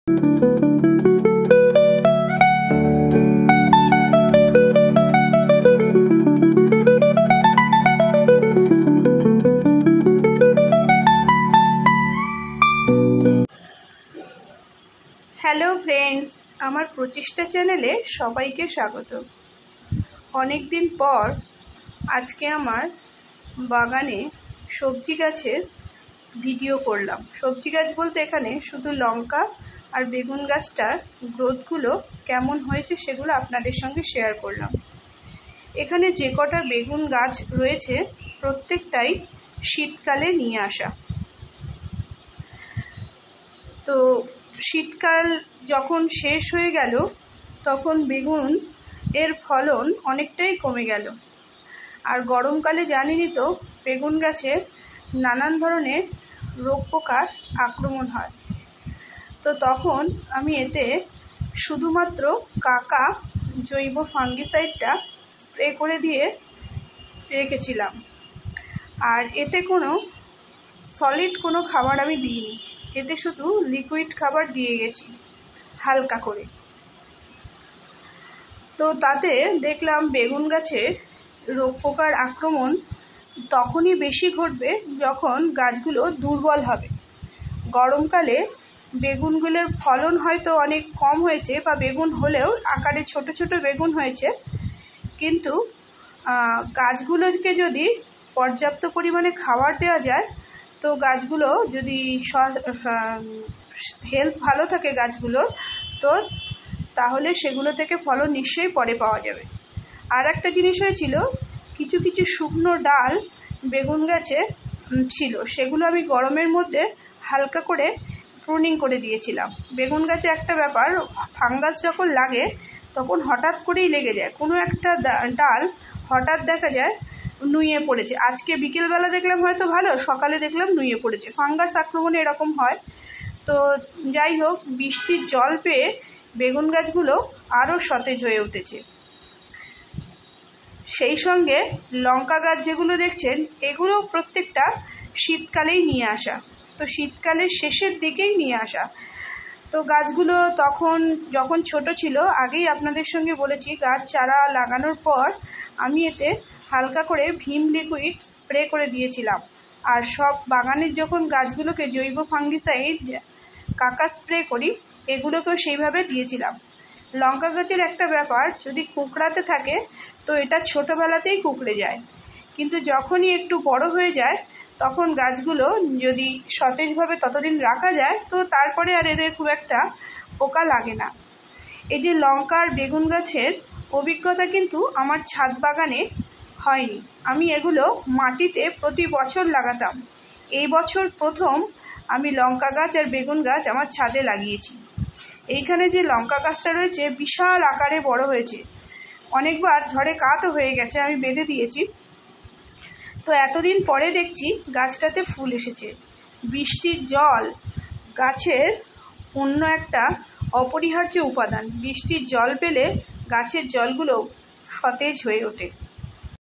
Hello friends, আমার প্রচেষ্টা চ্যানেলে সবাইকে স্বাগত। অনেক দিন পর আজকে আমার বাগানে সবজি গাছের ভিডিও করলাম। সবজি গাছ বলতে এখানে শুধু লঙ্কা আর বেগুন গাছটার গ্রোথগুলো কেমন হয়েছে সেগুলো আপনাদের সঙ্গে শেয়ার করলাম। এখানে যে কটা বেগুন গাছ রয়েছে প্রত্যেকটাই শীতকালে নিয়ে আসা। তো শীতকাল যখন শেষ হয়ে গেল তখন বেগুন এর ফলন অনেকটাই কমে গেল। আর গরমকালে জানেনই তো বেগুন গাছে নানান ধরনের রোগ পোকার আক্রমণ হয়। তো তখন আমি এতে শুধুমাত্র কাকা জৈব ফাঙ্গিসাইডটা স্প্রে করে দিয়ে রেখেছিলাম। আর এতে কোনো সলিড কোনো খাবার আমি দিইনি, এতে শুধু লিকুইড খাবার দিয়ে গেছি হালকা করে। তো তাতে দেখলাম বেগুন গাছে রোগ পোকার আক্রমণ তখনই বেশি ঘটবে যখন গাছগুলো দুর্বল হবে। গরমকালে বেগুনগুলোর ফলন হয়তো অনেক কম হয়েছে বা বেগুন হলেও আকারে ছোট ছোট বেগুন হয়েছে, কিন্তু গাছগুলোকে যদি পর্যাপ্ত পরিমাণে খাবার দেওয়া যায় তো গাছগুলো যদি হেলথ ভালো থাকে গাছগুলোর, তো তাহলে সেগুলো থেকে ফলন নিশ্চয়ই পরে পাওয়া যাবে। আর একটা জিনিস হয়েছিল, কিছু কিছু শুকনো ডাল বেগুন গাছে ছিল, সেগুলো আমি গরমের মধ্যে হালকা করে প্রুনিং করে দিয়েছিলাম। বেগুন গাছে একটা ব্যাপার, ফাঙ্গাস যখন লাগে তখন হঠাৎ করেই লেগে যায়। কোনো একটা ডাল হঠাৎ দেখা যায় নুয়ে পড়েছে, আজকে বিকেলবেলা দেখলাম হয়তো ভালো, সকালে দেখলাম নুয়ে পড়েছে। ফাঙ্গাস আক্রমণে এরকম হয়। তো যাই হোক, বৃষ্টির জল পেয়ে বেগুন গাছগুলো আরও সতেজ হয়ে উঠেছে। সেই সঙ্গে লঙ্কা গাছ যেগুলো দেখছেন এগুলো প্রত্যেকটা শীতকালেই নিয়ে আসা। তো শীতকালের শেষের দিকেই নিয়ে আসা। তো গাছগুলো তখন যখন ছোট ছিল, আগেই আপনাদের সঙ্গে বলেছি, গাছ চারা লাগানোর পর আমি এতে হালকা করে ভিম লিকুইড স্প্রে করে দিয়েছিলাম। আর সব বাগানের যখন গাছগুলোকে জৈব ফাঙ্গিসাইড কাকা স্প্রে করি এগুলোকেও সেইভাবে দিয়েছিলাম। লঙ্কা গাছের একটা ব্যাপার, যদি কুঁকড়াতে থাকে তো এটা ছোটোবেলাতেই কুঁকড়ে যায়, কিন্তু যখনই একটু বড় হয়ে যায় তখন গাছগুলো যদি সতেজভাবে ততদিন রাখা যায় তো তারপরে আর এদের খুব একটা পোকা লাগে না। এই যে লঙ্কা আর বেগুন গাছের অভিজ্ঞতা কিন্তু আমার ছাদ বাগানে হয়নি। আমি এগুলো মাটিতে প্রতি বছর লাগাতাম। এই বছর প্রথম আমি লঙ্কা গাছ আর বেগুন গাছ আমার ছাদে লাগিয়েছি। এইখানে যে লঙ্কা গাছটা রয়েছে বিশাল আকারে বড় হয়েছে, অনেকবার ঝড়ে কাতও হয়ে গেছে, আমি বেঁধে দিয়েছি। তো এতদিন পরে দেখছি গাছটাতে ফুল এসেছে। বৃষ্টির জল গাছের অন্য একটা অপরিহার্য উপাদান। বৃষ্টির জল পেলে গাছের জলগুলো সতেজ হয়ে ওঠে।